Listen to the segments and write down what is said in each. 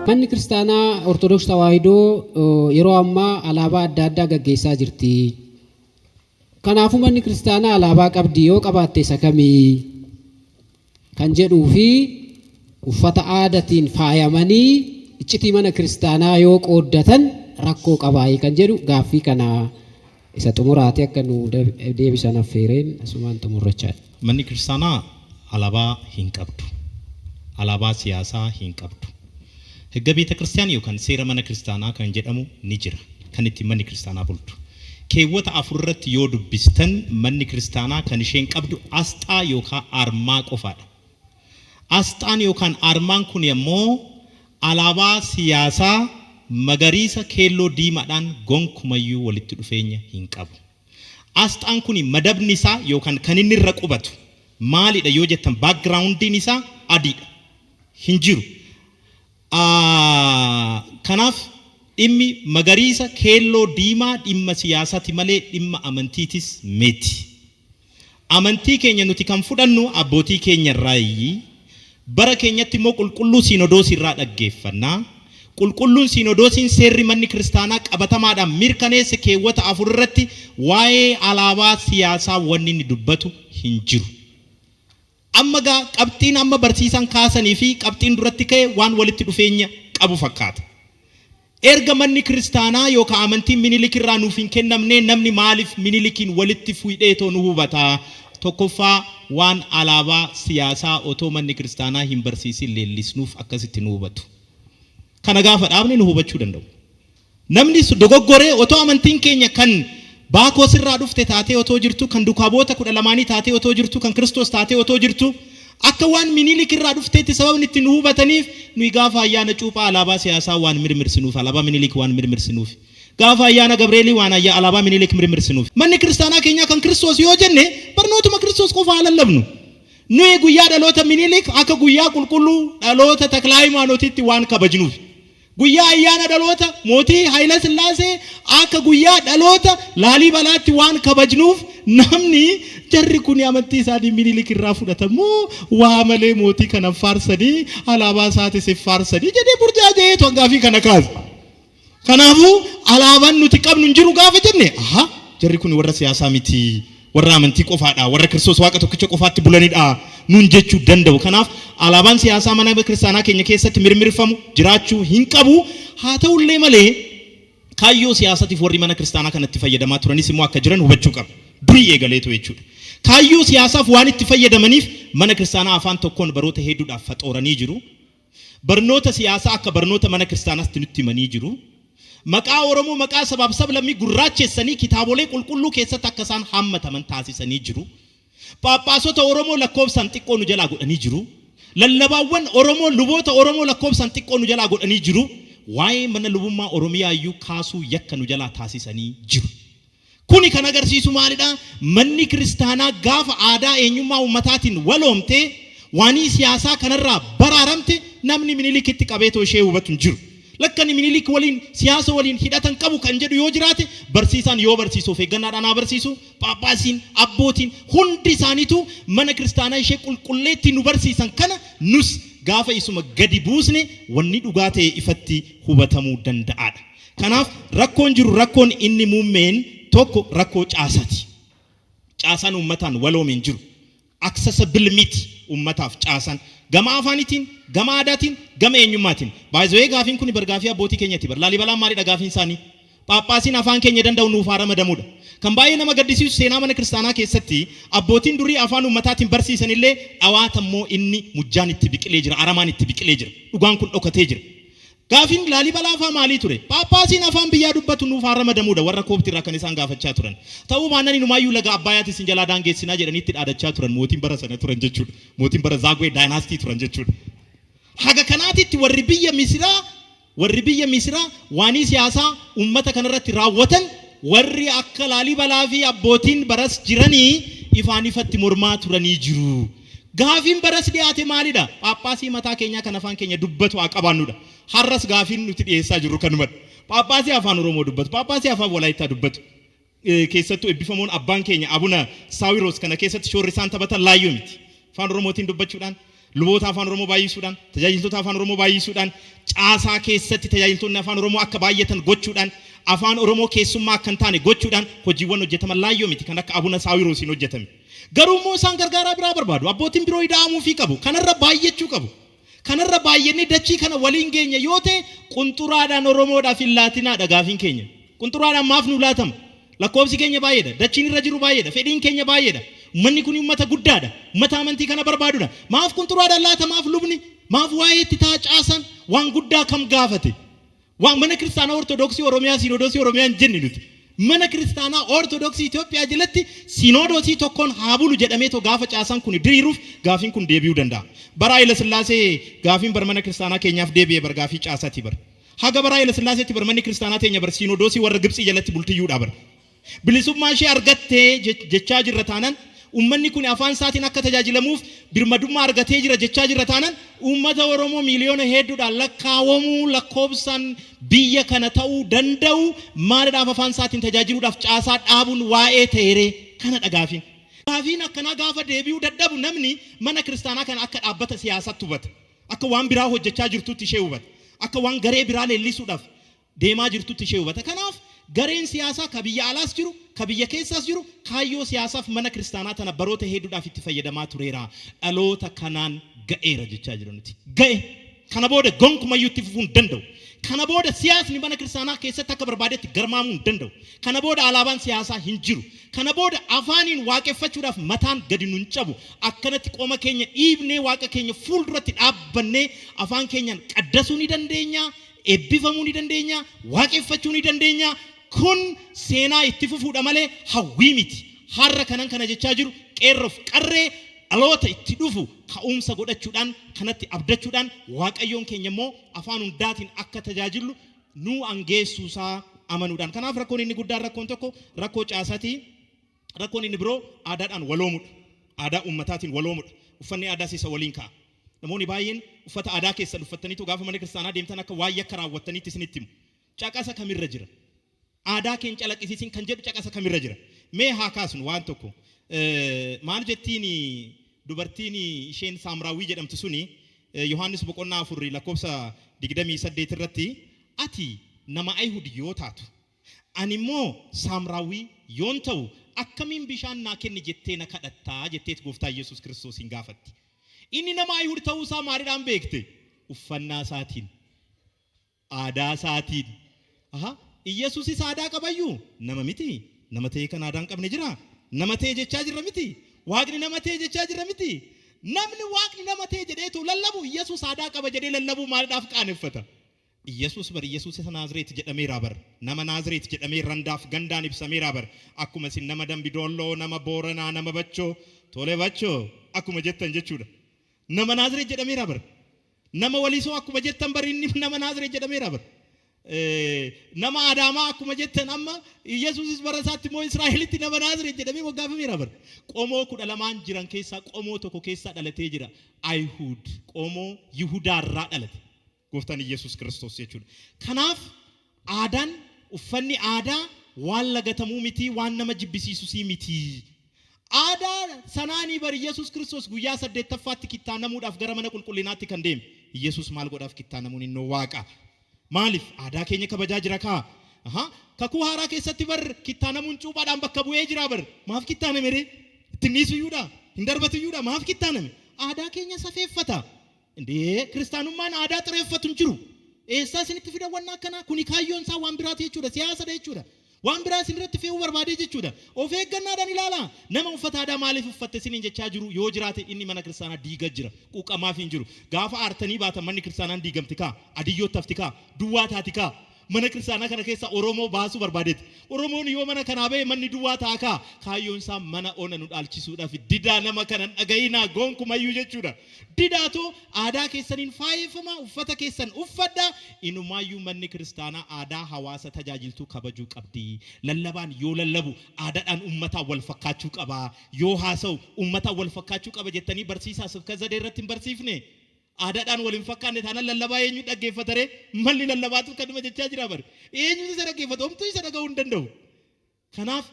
Manni kiristaanaa Ortodoksii Tawaahidoo yeroo ammaa alaabaa adda addaa gaggeessaa jirti. Kanaafuu manni kiristaanaa alaabaa qabdi yoo qabaatte isa kamii kan jedhuu fi uffata aadaatiin faayamanii iccitii mana kiristaanaa yoo qooddatan rakkoo qabaayii kan jedhu gaaffii kana isa xumuraati akka nu deebisan affeereen asumaan xumurrachaa. Manni kiristaanaa alaabaa hin qabdu. Alaabaa siyaasaa hin qabdu. Hegga beeta kiristaanii yookaan seera mana kiristaanaa kan jedhamu ni jira. Kan itti manni kiristaanaa bultu. Keewwata afurratti yoo dubbistan manni kiristaanaa kan isheen qabdu asxaa yookaan armaa qofaadha. Asxaan yookaan armaan kun immoo alaabaa siyaasaa magariisa keelloo diimaadhaan gonkumayyuu walitti dhufeenya hin qabu. Asxaan kun madabni isaa yookaan kan inni irra qubatu maalidha yoo jettan backgroundiin isaa adiidha. Hin jiru. Kanaaf dhimmi magariisa keelloo diimaa dhimma siyaasaati malee dhimma amantiitis miti. Amantii keenya nuti kan fudhannu abbootii keenya irraayi bara keenyatti immoo qulqulluu siinodoosii irraa dhaggeeffannaa. Qulqulluun siinodoosiin seerri manni kiristaanaa qabatamaadhaan mirkaneessa keewwata afur irratti waa'ee alaabaa siyaasaa wanni inni dubbatu hin jiru. Amma gaa qabxiin amma barsiisan kaasanii fi qabxiin duratti ka'e waan walitti dhufeenya qabu fakkaata. Erga manni kiristaanaa yookaan amantiin Minilik irraa nuuf hin kennamne namni maaliif Minilikiin walitti fuudheetoo nu hubataa? Tokkoffaa waan alaabaa siyaasaa otoo manni kiristaanaa hin barsiisin leellisnuuf akkasitti nu hubatu. Kana gaafa dhaabne nu hubachuu danda'u. Namni dogoggoree otoo amantiin keenya kan baakoo sirraa dhufte taatee otoo jirtu, kan dukaaboota 12 taatee otoo jirtu, kan Kiristoos taatee otoo jirtu, akka waan Minilik irraa dhufteetti sababni itti nu hubataniif nuyi gaafa ayyaana cuuphaa alaabaa siyaasaa waan mirmirsinuuf, alaabaa Minilik waan mirmirsinuuf, gaafa ayyaana Gabreelii waan alaabaa Minilik mirmirsinuuf. Manni kiristaanaa keenyaa kan Kiristoos yoo jenne barnootuma Kiristoos qofaa lallabnu. Nuyi guyyaa dhaloota Minilik akka guyyaa qulqulluu dhaloota Taklaa Hayimaanootiitti waan kabajnuuf. Guyyaa ayyaana dhaloota mootii Haayila Sillaasee akka guyyaa dhaloota Laalibalaatti waan kabajnuuf namni jarri kun amantii isaanii Minilik irraa fudhatamu waa malee mootii kana faarsanii alaabaa isaatis faarsanii jedhee burjaajee to'angaafii kana kaasa. Kanaafuu alaabaan nuti qabnu hin jiru gaafa jenne jarri kun warra siyaasaa miti, warra amantii qofaadha, warra Kiristoos waaqa tokkicha qofaatti bulanidha nuun jechuu danda'u. Kanaaf alaabaan siyaasaa mana kiristaanaa keenya keessatti mirmirfamu jiraachuu hin qabu. Haa ta'ullee malee kaayyoo siyaasatiif warri mana kiristaanaa kanatti fayyadamaa turanis immoo akka jiran hubachuu qabu. Durii eegaleetu jechuudha. Kaayyoo siyaasaaf waan itti fayyadamaniif mana kiristaanaa afaan tokkoon baroota hedduudhaaf faxooranii jiru. Barnoota siyaasaa akka barnoota mana kiristaanaatti nutti himanii jiru. Maqaa Oromoo maqaa sabaaf sablammii gurraachessanii kitaabolee qulqulluu keessatti akka isaan hammataman taasisanii jiru. Paappaasota Oromoo lakkoofsaan xiqqoo nu jalaa godhanii jiru. Lallabaawwan Oromoo luboota Oromoo lakkoofsaan xiqqoo nu jalaa godhanii jiru. Waa'ee mana lubummaa Oromiyaa iyyuu kaasuu yakka nu jalaa taasisanii jiru. Kuni kan agarsiisu maalidha? Manni kiristaanaa gaafa aadaa eenyummaa ummataatiin waloomtee waanii siyaasaa kanarraa baraaramte namni Minilikitti qabeetoo ishee hubatu hin jiru. Lakkani Minilik waliin siyaasa waliin hidhatan qabu kan jedhu yoo jiraate barsiisaan yoo barsiisu of eeggannaadhaan barsiisu, paappaasiin, abbootiin hundi isaaniitu mana kiristaanaa ishee qulqulleetti nu barsiisan kana nus gaafa isuma gadi buusne wanni dhugaa ta'e ifatti hubatamuu danda'aadha. Kanaaf rakkoon jiru rakkoon inni muummeen tokko rakkoo caasaati. Caasaan uummataan waloomeen jiru. Accessible miti uummataaf caasaan. Gama afaanitiin, gama aadaatiin, gama eenyummaatiin. Baay'ee gaafiin kun bargaafii abbootii keenyatti bar. Laalibalaan maalidha gaafiin isaanii? Paappaasiin afaan keenya danda'u nuuf haa ramadamuudha. Kan baay'ee nama gaddisiisu seenaa mana kiristaanaa keessatti abbootiin durii afaan uummataatiin barsiisan illee dhawaata immoo inni mujjaan itti biqilee jira, aramaan itti biqilee jira. Dhugaan kun dhokatee jira. Gaafiin Laalibalaa afaan maalii ture? Paappaasiin afaan biyyaa dubbatu nuuf haa ramadamuudha warra koobtirraa kan isaan gaafachaa turan. Ta'uu baannaan inumaayyuu laga Abbaayyaatti isin jalaa daangeessinaa jedhanii itti dhaadachaa turan mootiin bara sana turan jechuudha. Mootiin bara Zaagwee daayinaastii turan jechuudha. Haga kanaatitti warri biyya Misiraa waanii siyaasaa uummata kanarratti raawwatan warri akka Laalibalaa fi abbootiin baras jiranii ifaan ifatti mormaa turanii jiru. Gaafiin baras dhiyaate maalidha? Paappaasii mataa keenyaa kan afaan keenya dubbatu haa qabaannudha. Har'as gaafiin nuti dhiyeessaa jirru kanumadha. Paappaasii afaan Oromoo dubbatu, paappaasii afaan Walaayittaa dubbatu. Keessattuu eebbifamoon abbaan keenya Abuna Saawiroos kana keessatti shoorri isaan taphatan laayyoo miti. Afaan Oromootiin dubbachuudhaan luboota afaan Oromoo baay'isuudhaan tajaajiltoota afaan Oromoo baay'isuudhaan caasaa keessatti tajaajiltoonni afaan Oromoo akka baay'atan gochuudhaan afaan Oromoo keessummaa akka hin taane gochuudhaan hojiiwwan hojjetaman laayyoo miti kan akka Abuna Saawiroosiin hojjetame. Garuu immoo isaan gargaaraa biraa barbaadu. Abbootiin biroo ida'amuufii qabu. Kanarra baay'achuu qabu. Kanarra baay'inni dachii kana waliin geenya yoo ta'e qunxuraadhaan Oromoodhaaf hin laatinaadha gaafiin keenya. Qunxuraadhaan maaf nu laatama? Lakkoobsi keenya baay'eedha. Dachiin irra jiru baay'eedha. Fedhiin keenya baay'eedha. Manni kun uummata guddaadha. Uummata amantii kana barbaadudha. Maaf qunxuraadhaan laata? Maaf lubni? Maaf waa'ee itti taacaasan waan guddaa kam gaafate? Waan mana kiristaanaa Ortodoksii Oromiyaa Sinodoosii Oromiyaa hin jenne nuti. Mana kiristaanaa Ortodoksii Itoophiyaa jalatti Sinodoosii tokkoon haa bulu jedhamee too gaafa caasaan kun diriiruuf gaafiin kun deebi'uu danda'a. Bara Haayile Sillaasee gaafiin bar mana kiristaanaa keenyaaf deebi'ee bar gaafii caasaati bar. Haga bara Haayile Sillaaseetti bar manni kiristaanaa teenya bar Sinodoosii warra Gibxii jalatti bultiyyuudha bar. Bilisummaa ishee argattee jechaa jirra taanaan ummanni kun afaan isaatiin akka tajaajilamuuf birmadummaa argatee jira jechaa jirra taanaan uummata Oromoo miliyoona hedduudhaan lakkaawamuu lakkoobsan biyya kana ta'uu danda'u maaliidhaaf afaan isaatiin tajaajiluudhaaf caasaa dhaabuun waa'ee ta'eeree kana dhagaafiin. Gaafiin akkanaa gaafa deebi'uu dadhabu namni mana kiristaanaa kana akka dhaabbata siyaasaatti hubata. Akka waan biraa hojjechaa jirtutti ishee hubata. Akka waan garee biraa leellisuudhaaf deemaa jirtutti ishee hubata. Kanaaf gareen siyaasaa ka biyya alaas jiru ka biyya keessaas jiru kaayyoo siyaasaaf mana kiristaanaa tana baroota hedduudhaaf itti fayyadamaa tureera. Dhaloota kanaan ga'eera jechaa jira nuti. Ga'e kana booda gonkumayyuu itti fufuu hin danda'u. Kana booda siyaasni mana kiristaanaa keessatti akka barbaadetti garmaamuu hin danda'u. Kana booda alaabaan siyaasaa hin jiru. Kana booda afaaniin waaqeffachuudhaaf mataan gadi nun cabu. Akkanatti qooma keenya dhiibnee waaqa keenya fuulduratti dhaabbannee afaan keenyaan qaddasuu ni dandeenya. Eebbifamuu ni dandeenya. Waaqeffachuu ni dandeenya. Kun seenaa itti fufuudha malee hawwii miti. Har'a kanan kana jechaa jiru qeerroof qarree dhaloota itti dhufu ka'umsa godhachuudhaan kanatti abdachuudhaan waaqayyoon keenya immoo afaan hundaatiin akka tajaajilu nu angeessuusaa amanuudhaan. Kanaaf rakkoon inni guddaan rakkoon tokko rakkoo caasaati. Rakkoon inni biroo aadaadhaan waloomudha. Aadaa ummataatiin waloomudha. Uffanni aadaa isa waliin ka'a. Namoonni baay'een uffata aadaa keessan uffataniitu gaafa mana kiristaanaa deemtan akka waa'ee akka raawwattaniitti isinitti himu. Caqasa kamirra jira? Aadaa keenya calaqqisiisin kan jedhu caqasa kamirra jira? Mee haa kaasnu waan tokko. Maal jettiin dubartiin isheen Saamraawwii jedhamtu suni Yohaannis boqonnaa 4 lakkoofsa 28 irratti ati nama Ayihud yoo taatu ani immoo Saamraawwii yoon ta'u akkamiin bishaan naa kenni jettee na kadhattaa jetteet gooftaa Yesuus Kiristoosiin gaafatti. Inni nama Ayihud ta'uu isaa maaliidhaan beekte? Uffannaa isaatiin, aadaa isaatiin. Yesuusis aadaa qabayyuu nama miti. Nama ta'ee kan aadaa hin qabne jira. Nama ta'ee jechaa jirra miti. Waaqni nama ta'ee jechaa jirra miti. Namni waaqni nama ta'ee jedheetu lallabu Yesuus aadaa qaba jedhee lallabu maaliidhaaf qaaneffata? Yesuus bar Yesuus isa Naazreet jedhameera bar. Nama Naazreet jedhamee randaaf gandaan ibsameera bar. Akkuma isin nama Dambidolloo, nama Booranaa, nama Bachoo, Tole Bachoo akkuma jettan jechuudha. Nama Naazreet jedhameera bar. Nama Walisoo akkuma jettan bar inni nama Naazreet jedhameera bar. Nama Adaamaa akkuma jettan amma Yesuusis bara isaatti moo Israa'elitti nama Naazreet jedhamee moggaafameera bar. Qomoo 12 jiran keessaa qomoo tokko keessaa dhalatee jira. Ayihud qomoo Yihudaarraa dhalate. Gooftaan Yesuus Kiristoos jechuudha. Kanaaf aadaan uffanni aadaa waan lagatamuu miti waan nama jibbisiisus miti. Aadaa sanaanii bari Yesuus Kiristoos guyyaa 8ffaatti kittaanamuudhaaf gara mana qulqullinaatti kan deeme. Yesuus maal godhaaf kittaanamuun innoo waaqa. Maaliif aadaa keenya kabajaa jira kaa? Kakuu haaraa keessatti bar kittaanamuun cuuphaadhaan bakka bu'ee jira bar. Maaf kittaaname ree? Ittiin dhiisuyyuudha? Hin darbatuyyuudha? Maaf kittaaname? Aadaa keenya safeeffata. Indee kiristaanummaan aadaa xireeffatu hin jiru. Eessaa isinitti fidan waan akkanaa? Kuni kaayyoon isaa waan biraati jechuudha. Siyaasadha jechuudha. Waan biraa isinirratti fe'uu barbaadee jechuudha. Of eeggannaadhaan ilaala. Nama uffata aadaa maaliif uffatte isiniin jechaa jiru yoo jiraate inni mana kiristaanaa diigaa jira. Quuqamaaf hin jiru. Gaafa aartanii baatan manni kiristaanaan diigamti kaa? Adiyyootti hafti kaa? Duwwaa taati kaa? Mana kiristaanaa kana keessa Oromoo baasuu barbaadeeti. Oromoon yoo mana kanaa ba'e manni duwwaa ta'a kaa? Kaayyoon isaa mana ona nu dhaalchisuudhaaf didaa nama kanan dhaga'inaa gonkumayyuu jechuudha. Didaatu aadaa keessaniin faayeffama uffata keessan uffadha. Inumaayyuu manni kiristaanaa aadaa hawaasa tajaajiltuu kabajuu qabdi. Lallabaan yoo lallabu aadaadhaan uummataa wal fakkaachuu qaba. Yoo haasa'u uummataa wal fakkaachuu qaba jettanii barsiisaa sibkazadee irratti hin barsiifne. Aadaadhaan waliin fakkaanne taanaan lallabaa eenyu dhaggeeffatare malli lallabaatu kaduma jechaa jira bar. Eenyu isa dhaggeeffatu homtuu isa dhaga'uu hin danda'u. Kanaaf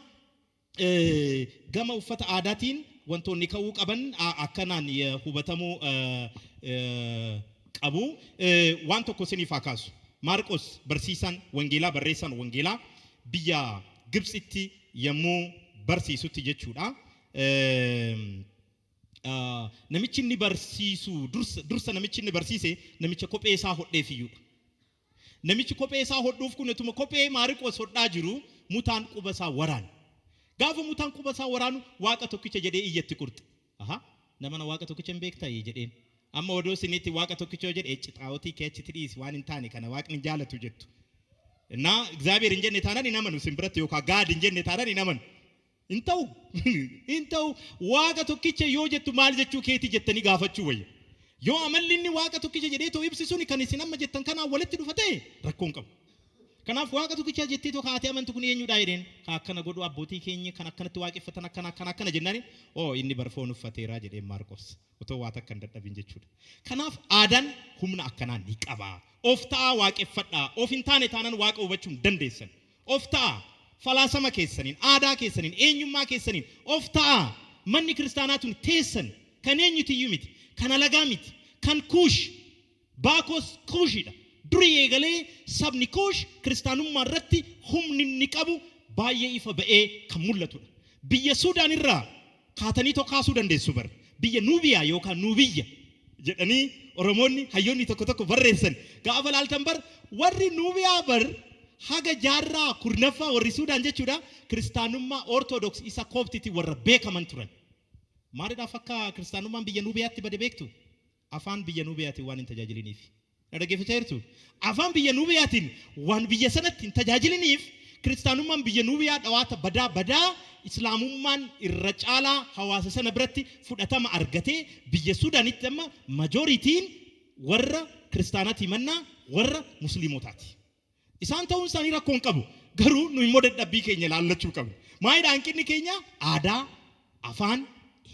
gama uffata aadaatiin wantoonni ka'uu qaban akkanaan hubatamuu qabu waan tokko isiniif haa kaasu. Maarqos barsiisaan wangeelaa barreessaan wangeelaa biyya Gibxitti yommuu barsiisutti jechuudha. Namichi inni barsiisu dursa namichi inni barsiise namicha kophee isaa hodheef iyyuudha. Namichi kophee isaa hodhuuf kun etuma kophee Maarqos hodhaa jiru mutaan quba isaa waraana. Gaafa mutaan quba isaa waraanu waaqa tokkicha jedhee iyyatti qurxe. Nama waaqa tokkicha hin beektaa jedheen. Amma odoo isinitti waaqa tokkicha jedhee cixaawotii keechitti dhiisi waan hin taane kana waaqni jaalatu jettu. እና እግዚአብሔር እንጀነ ታናን ይናመኑ ሲምብረት ዮካ ጋድ እንጀነ ታናን ይናመኑ እንተው ዋጋ ቶኪቸ ዮጀቱ ማል ጀቹ ኬቲ ጀተኒ ጋፈቹ ወይ ዮ አመልኒ ዋጋ ቶኪቸ ጀዴቶ ይብሲሱኒ ከነሲናም ጀተን ከና ወለት ዱፈቴ ረኮን ቀም ከናፍ ዋጋ ቶኪቸ ጀቴቶ ካቲ አመንቱ ኩኒ የኙ ዳይደን ካከነ ጎዱ አቦቲ ኬኝ ከናከነት ዋቂ ፈተና ከናከነ ጀናኒ ኢኒ በርፎን ፈቴራ ጀዴ ማርቆስ ኦቶ ዋታ ከንደደብን ጀቹ ከናፍ አዳን ሁምና አከናን ይቀባ ኦፍታ ዋቂ ፈዳ ኦፊንታኔ ታናን ዋቀ ወበቹም ደንደሰን ኦፍታ ፈላሰማ ከሰኒን አዳ ከሰኒን ኤኙማ ከሰኒን ኦፍታ ማን ክርስቲያናቱን ተሰን ከነኝት ይዩሚት ከናላጋሚት ከንኩሽ ባኮስ ኩሽዳ ዱሪ የገሌ ሰብኒ ኩሽ ክርስቲያኑማ ረቲ ሁምኒ ንቀቡ ባየ ይፈ በኤ ከሙለቱ ብየ ሱዳን ይራ ካተኒ ቶካሱ ደንደሱ በር ብየ ኑቢያ ዮካ ኑቢያ ጀደኒ ኦሮሞኒ ሃዮኒ ተኮተኮ በረሰን ጋፈላል ተንበር ወሪ ኑቢያ በር haga jarra kurnafa warri Sudan jechuudha kristaanummaa orthodox isa kooptiti warra beekaman turan maalidha fakka kristaanummaan biyya Nubiyaatti bade beektu afaan biyya Nubiyaatti waan hin tajaajiliniif dhaggeeffateertu afaan biyya Nubiyaatiin waan biyya sanatti hin tajaajiliniif kristaanummaan biyya Nubiyaa dhawaata badaa islaamummaan irra caalaa hawaasa sana biratti fudhatama argatee biyya Sudaanitti amma majoritiin warra kristaanati manna warra musliimotaati isaan ta'uun isaanii rakkoon qabu garuu nu immoo dadhabbii keenya laallachuu qabna maayidha hanqinni keenya aadaa afaan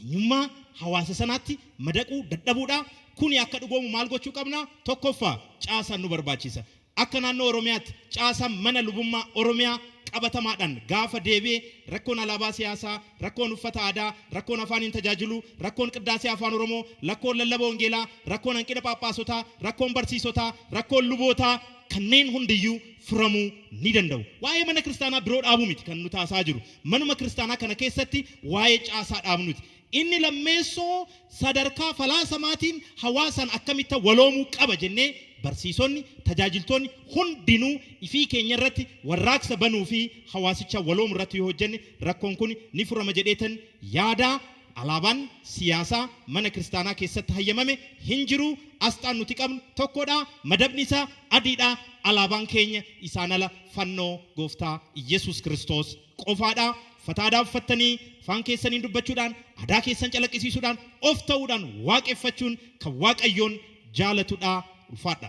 eenyummaa hawaasa sanaatti madaquu dadhabuudha kuni akka dhugoomu maal gochuu qabna tokkoffaa caasaan nu barbaachisa akka naannoo Oromiyaatti caasaan mana lubummaa Oromiyaa qabatamaadhaan gaafa deebi'ee rakkoon alaabaa siyaasaa rakkoon uffata aadaa rakkoon afaaniin tajaajilu rakkoon qiddaasee afaan Oromoo rakkoon lallaba wangeelaa rakkoon hanqina phaaphaasota rakkoon barsiisotaa rakkoon lubootaa kanneen hundiyyuu furamuu ni danda'u waa'ee mana kiristaanaa biroo dhaabuu miti kan nu taasaa jiru manuma kiristaanaa kana keessatti waa'ee caasaa dhaabnuti inni lammeessoo sadarkaa falaasamaatiin hawaasan akkamitti waloomuu qaba jennee barsiisonni tajaajiltoonni hundinuu ifii keenya irratti warraaqsa banuu fi hawaasicha waloomuu irratti yoo hojjenne rakkoon kun ni furama jedheetan yaada alaabaan siyaasaa mana kiristaanaa keessatti hayyamame hin jiru asxaan nuti qabnu tokkodha madabni isaa adiidha alaabaan keenya isaan ala fannoo gooftaa Yesuus Kiristoos qofaadha fataadhaa uffattanii afaan keessaniin dubbachuudhaan aadaa keessan calaqqisiisuudhaan of ta'uudhaan waaqeffachuun kan waaqayyoon jaalatudha ulfaadha